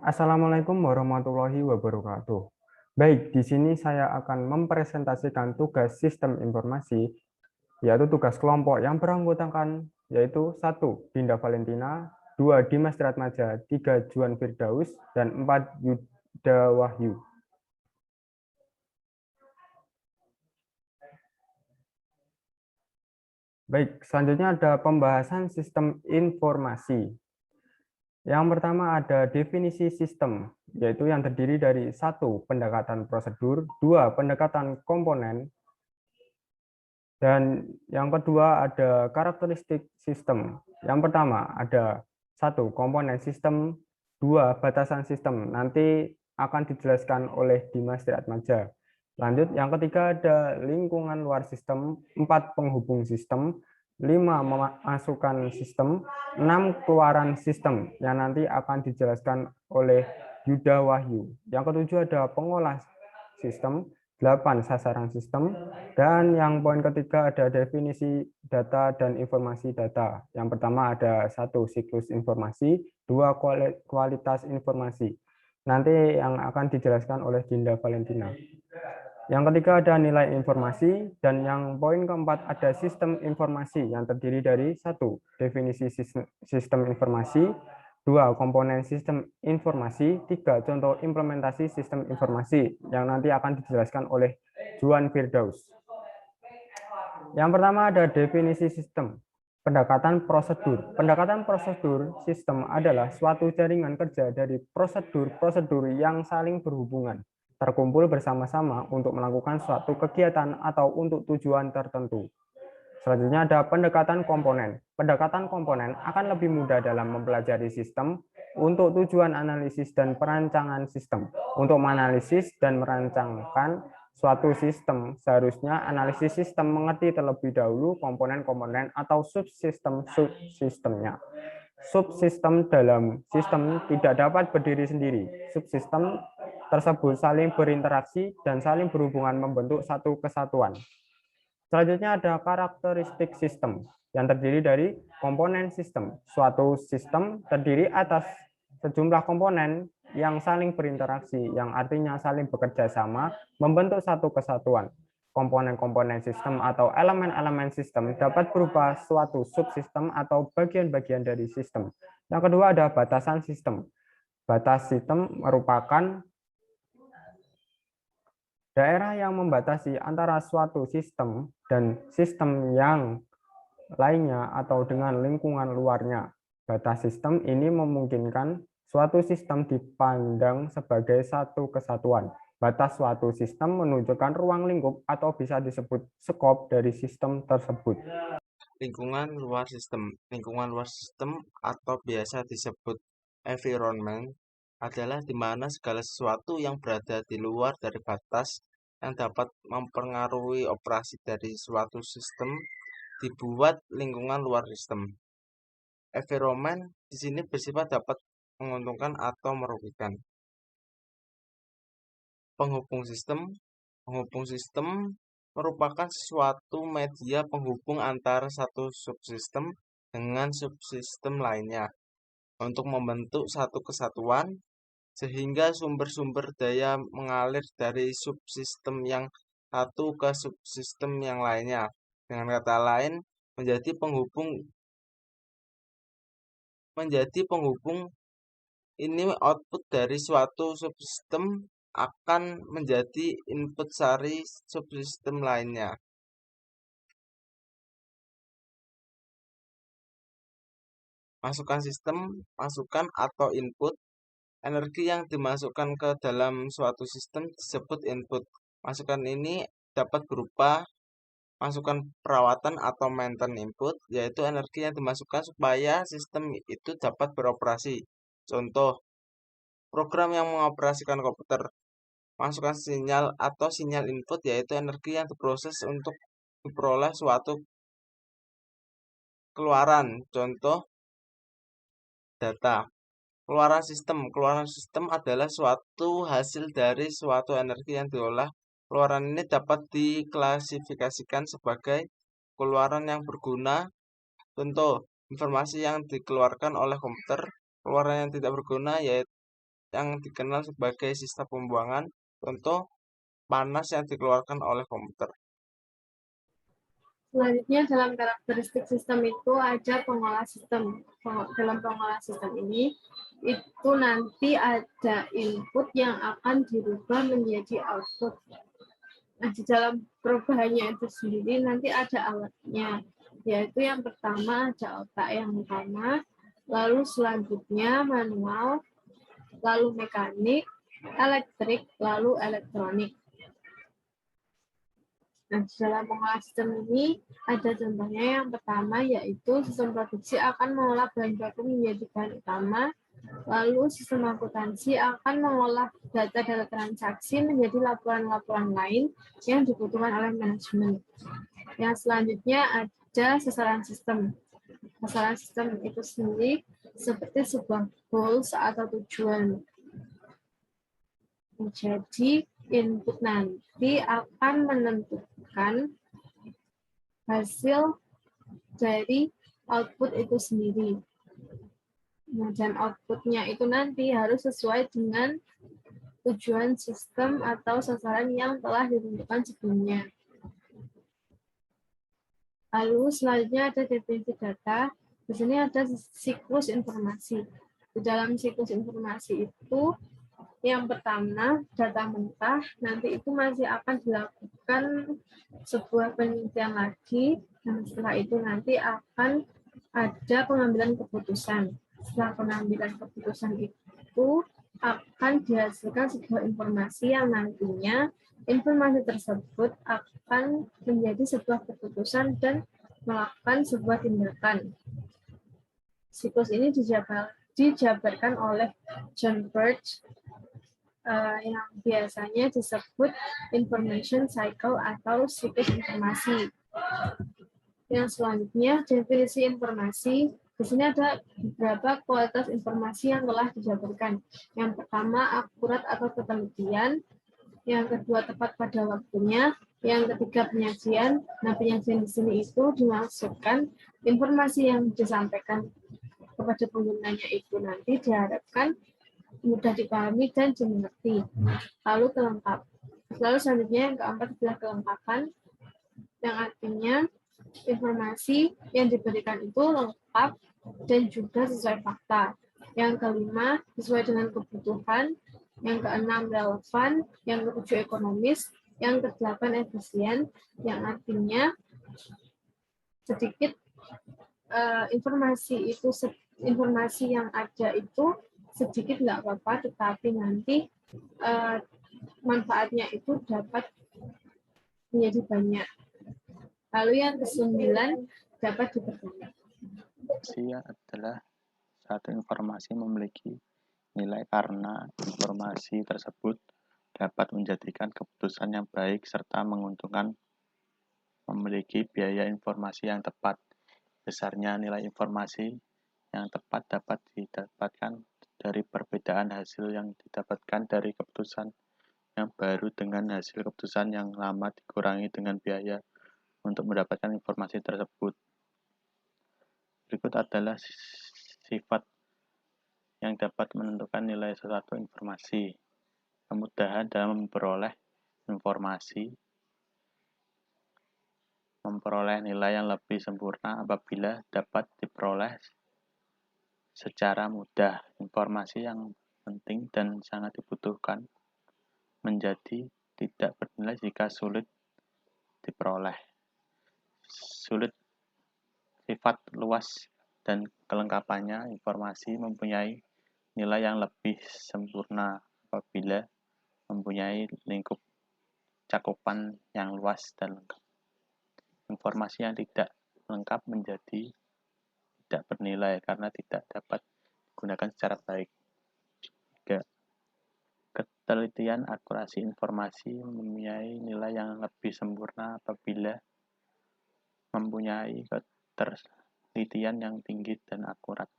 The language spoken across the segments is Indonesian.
Assalamualaikum warahmatullahi wabarakatuh. Baik, di sini saya akan mempresentasikan tugas sistem informasi, yaitu tugas kelompok yang beranggotakan yaitu 1. Dinda Valentina, 2. Dimas Tratmaja, 3. Juan Firdaus, dan 4. Yuda Wahyu. Baik, selanjutnya ada pembahasan sistem informasi. Yang pertama ada definisi sistem, yaitu yang terdiri dari 1. Pendekatan prosedur, 2. Pendekatan komponen, dan yang kedua ada karakteristik sistem. Yang pertama ada 1. Komponen sistem, 2. Batasan sistem. Nanti akan dijelaskan oleh Dimas Triatmaja. Lanjut, yang ketiga ada lingkungan luar sistem, 4. Penghubung sistem, 5. Memasukkan sistem, 6. Keluaran sistem yang nanti akan dijelaskan oleh Yuda Wahyu. Yang ketujuh ada pengolah sistem, 8. Sasaran sistem, dan yang poin ketiga ada definisi data dan informasi data. Yang pertama ada 1. Siklus informasi, 2. Kualitas informasi. Nanti yang akan dijelaskan oleh Dinda Valentina. Yang ketiga ada nilai informasi, dan yang poin keempat ada sistem informasi yang terdiri dari 1. Definisi sistem informasi, 2. Komponen sistem informasi, 3. Contoh implementasi sistem informasi yang nanti akan dijelaskan oleh Juan Firdaus. Yang pertama ada definisi sistem. Pendekatan prosedur. Pendekatan prosedur sistem adalah suatu jaringan kerja dari prosedur-prosedur yang saling berhubungan, terkumpul bersama-sama untuk melakukan suatu kegiatan atau untuk tujuan tertentu. Selanjutnya ada pendekatan komponen. Pendekatan komponen akan lebih mudah dalam mempelajari sistem untuk tujuan analisis dan perancangan sistem. Untuk menganalisis dan merancangkan suatu sistem, seharusnya analisis sistem mengerti terlebih dahulu komponen-komponen atau subsistem-subsistemnya. Subsistem dalam sistem tidak dapat berdiri sendiri. Subsistem tersebut saling berinteraksi dan saling berhubungan membentuk satu kesatuan. Selanjutnya ada karakteristik sistem yang terdiri dari komponen sistem. Suatu sistem terdiri atas sejumlah komponen yang saling berinteraksi, yang artinya saling bekerja sama, membentuk satu kesatuan. Komponen-komponen sistem atau elemen-elemen sistem dapat berupa suatu subsistem atau bagian-bagian dari sistem. Yang kedua ada batasan sistem. Batas sistem merupakan daerah yang membatasi antara suatu sistem dan sistem yang lainnya atau dengan lingkungan luarnya. Batas sistem ini memungkinkan suatu sistem dipandang sebagai satu kesatuan. Batas suatu sistem menunjukkan ruang lingkup atau bisa disebut skop dari sistem tersebut. Lingkungan luar sistem. Lingkungan luar sistem atau biasa disebut environment adalah di mana segala sesuatu yang berada di luar dari batas yang dapat mempengaruhi operasi dari suatu sistem dibuat lingkungan luar sistem. Environment di sini bersifat dapat menguntungkan atau merugikan. Penghubung sistem. Penghubung sistem merupakan suatu media penghubung antara satu subsistem dengan subsistem lainnya untuk membentuk satu kesatuan, sehingga sumber-sumber daya mengalir dari subsistem yang satu ke subsistem yang lainnya. Dengan kata lain, menjadi penghubung ini output dari suatu subsistem akan menjadi input dari subsistem lainnya. Masukan sistem, masukan atau input, energi yang dimasukkan ke dalam suatu sistem disebut input. Masukan ini dapat berupa masukan perawatan atau maintenance input, yaitu energi yang dimasukkan supaya sistem itu dapat beroperasi. Contoh, program yang mengoperasikan komputer. Masukan sinyal atau sinyal input yaitu energi yang diproses untuk diperoleh suatu keluaran. Contoh, data. Keluaran sistem adalah suatu hasil dari suatu energi yang diolah. Keluaran ini dapat diklasifikasikan sebagai keluaran yang berguna. Contoh, informasi yang dikeluarkan oleh komputer. Keluaran yang tidak berguna yaitu yang dikenal sebagai sistem pembuangan, contoh panas yang dikeluarkan oleh komputer. Selanjutnya dalam karakteristik sistem itu ada pengolah sistem. Dalam pengolah sistem ini itu nanti ada input yang akan dirubah menjadi output. Nah, di dalam perubahannya itu sendiri nanti ada alatnya, yaitu yang pertama ada otak yang utama, lalu selanjutnya manual, lalu mekanik, elektrik, lalu elektronik. Nah, dalam mengolah sistem ini ada contohnya. Yang pertama yaitu sistem produksi akan mengolah bahan baku menjadi bahan utama, lalu sistem akuntansi akan mengolah data-data transaksi menjadi laporan-laporan lain yang dibutuhkan oleh manajemen. Yang selanjutnya ada sasaran sistem. Sasaran sistem itu sendiri seperti sebuah goals atau tujuan. Jadi input nanti akan menentukan hasil dari output itu sendiri. Nah, dan outputnya itu nanti harus sesuai dengan tujuan sistem atau sasaran yang telah ditentukan sebelumnya. Lalu selanjutnya ada definisi data. Di sini ada siklus informasi. Di dalam siklus informasi itu yang pertama, data mentah, nanti itu masih akan dilakukan sebuah penelitian lagi, dan setelah itu nanti akan ada pengambilan keputusan. Setelah pengambilan keputusan itu akan dihasilkan sebuah informasi yang nantinya informasi tersebut akan menjadi sebuah keputusan dan melakukan sebuah tindakan. Siklus ini dijabarkan oleh John Birch yang biasanya disebut information cycle atau siklus informasi. Yang selanjutnya, definisi informasi. Di sini ada beberapa kualitas informasi yang telah dijabarkan. Yang pertama, akurat atau ketelitian. Yang kedua, tepat pada waktunya. Yang ketiga, penyajian. Nah, penyajian di sini itu dimaksudkan informasi yang disampaikan kepada penggunanya itu nanti diharapkan mudah dipahami dan dimengerti. Lalu selanjutnya yang keempat adalah kelengkapan, yang artinya informasi yang diberikan itu lengkap dan juga sesuai fakta. Yang kelima sesuai dengan kebutuhan. Yang keenam relevan. Yang ketujuh ekonomis. Yang kedelapan efisien. Yang artinya sedikit informasi yang ada itu sedikit nggak apa-apa, tetapi nanti manfaatnya itu dapat menjadi banyak. Lalu yang ke-9 dapat diperbanyak. Informasi adalah satu informasi memiliki nilai karena informasi tersebut dapat menjadikan keputusan yang baik serta menguntungkan, memiliki biaya informasi yang tepat. Besarnya nilai informasi yang tepat dapat didapatkan dari perbedaan hasil yang didapatkan dari keputusan yang baru dengan hasil keputusan yang lama dikurangi dengan biaya untuk mendapatkan informasi tersebut. Berikut adalah sifat yang dapat menentukan nilai suatu informasi. Kemudahan dalam memperoleh informasi, memperoleh nilai yang lebih sempurna apabila dapat diperoleh secara mudah. Informasi yang penting dan sangat dibutuhkan menjadi tidak bernilai jika sulit diperoleh. Sulit sifat luas dan kelengkapannya. Informasi mempunyai nilai yang lebih sempurna apabila mempunyai lingkup cakupan yang luas dan lengkap. Informasi yang tidak lengkap menjadi tidak bernilai karena tidak dapat digunakan secara baik. 3. Ketelitian akurasi informasi mempunyai nilai yang lebih sempurna apabila mempunyai ketelitian yang tinggi dan akurat.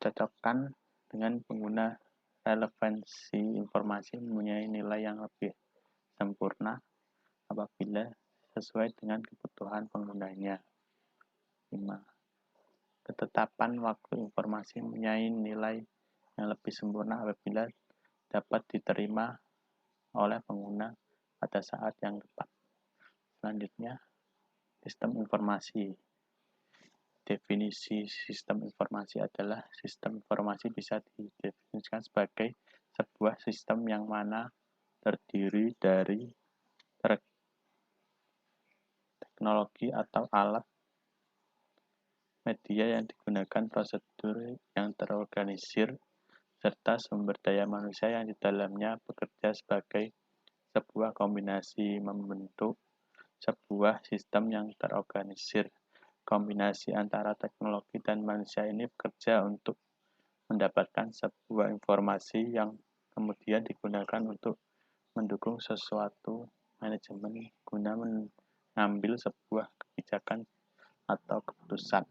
Cocokkan dengan pengguna. Relevansi informasi mempunyai nilai yang lebih sempurna apabila sesuai dengan kebutuhan penggunanya. 5. Ketetapan waktu informasi mempunyai nilai yang lebih sempurna apabila dapat diterima oleh pengguna pada saat yang tepat. Selanjutnya, sistem informasi. Definisi sistem informasi adalah sistem informasi bisa didefinisikan sebagai sebuah sistem yang mana terdiri dari teknologi atau alat, media yang digunakan, prosedur yang terorganisir, serta sumber daya manusia yang di dalamnya bekerja sebagai sebuah kombinasi membentuk sebuah sistem yang terorganisir. Kombinasi antara teknologi dan manusia ini bekerja untuk mendapatkan sebuah informasi yang kemudian digunakan untuk mendukung sesuatu manajemen guna mengambil sebuah kebijakan atau keputusan.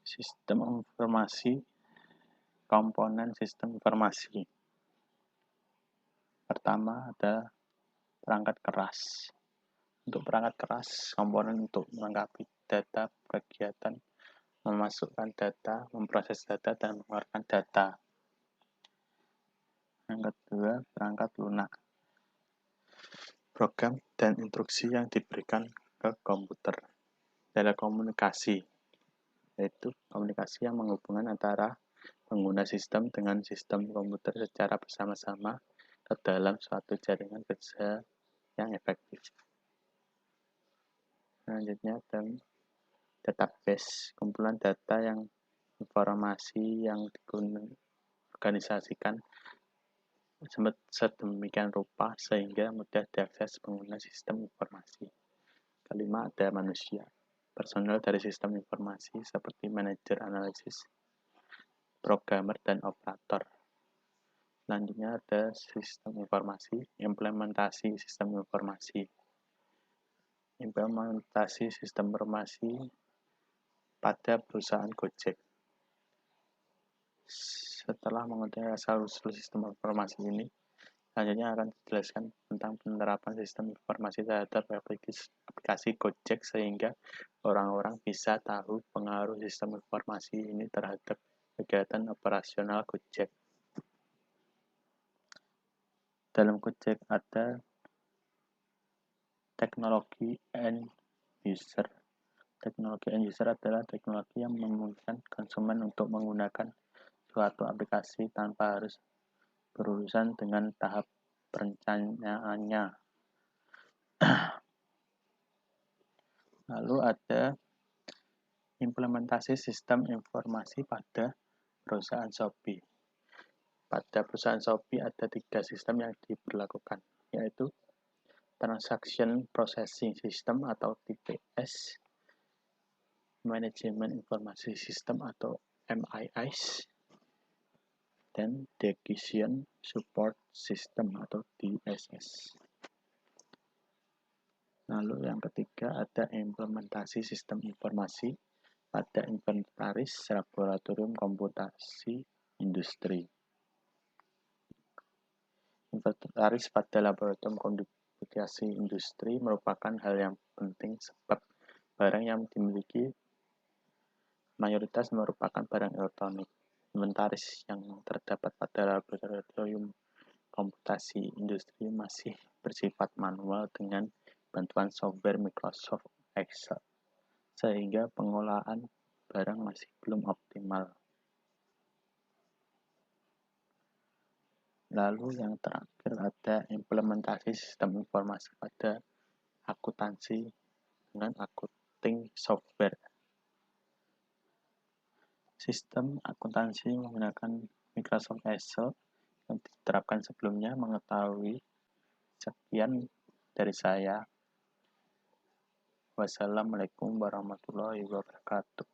Sistem informasi, komponen sistem informasi. Pertama ada perangkat keras. Untuk perangkat keras, komponen untuk melengkapi data, kegiatan, memasukkan data, memproses data, dan mengeluarkan data. Yang kedua, perangkat lunak. Program dan instruksi yang diberikan ke komputer. Telekomunikasi, yaitu komunikasi yang menghubungkan antara pengguna sistem dengan sistem komputer secara bersama-sama ke dalam suatu jaringan kerja yang efektif. Selanjutnya, database, kumpulan data yang informasi yang diorganisasikan sedemikian rupa sehingga mudah diakses pengguna sistem informasi. Kelima, ada manusia. Personel dari sistem informasi seperti manajer analisis, programmer, dan operator. Selanjutnya ada sistem informasi, implementasi sistem informasi. Implementasi sistem informasi pada perusahaan Gojek. Setelah mengetahui asal-usul sistem informasi ini, selanjutnya akan dijelaskan tentang penerapan sistem informasi terhadap aplikasi Gojek sehingga orang-orang bisa tahu pengaruh sistem informasi ini terhadap kegiatan operasional Gojek. Dalam Gojek ada teknologi end user. Teknologi end user adalah teknologi yang memungkinkan konsumen untuk menggunakan suatu aplikasi tanpa harus berurusan dengan tahap perencanaannya. Lalu ada implementasi sistem informasi pada perusahaan Shopee. Pada perusahaan Shopee ada 3 sistem yang diberlakukan, yaitu Transaction Processing System atau TPS, Management Information System atau MIS, dan Decision Support System atau DSS. Lalu yang ketiga ada implementasi sistem informasi pada inventaris laboratorium komputasi industri. Inventaris pada laboratorium komputasi industri merupakan hal yang penting sebab barang yang dimiliki mayoritas merupakan barang elektronik. Inventaris yang terdapat pada laboratorium komputasi industri masih bersifat manual dengan bantuan software Microsoft Excel, sehingga pengolahan barang masih belum optimal. Lalu yang terakhir ada implementasi sistem informasi pada akuntansi dengan accounting software. Sistem akuntansi menggunakan Microsoft Excel yang diterapkan sebelumnya. Mengetahui sekian dari saya. Wassalamualaikum warahmatullahi wabarakatuh.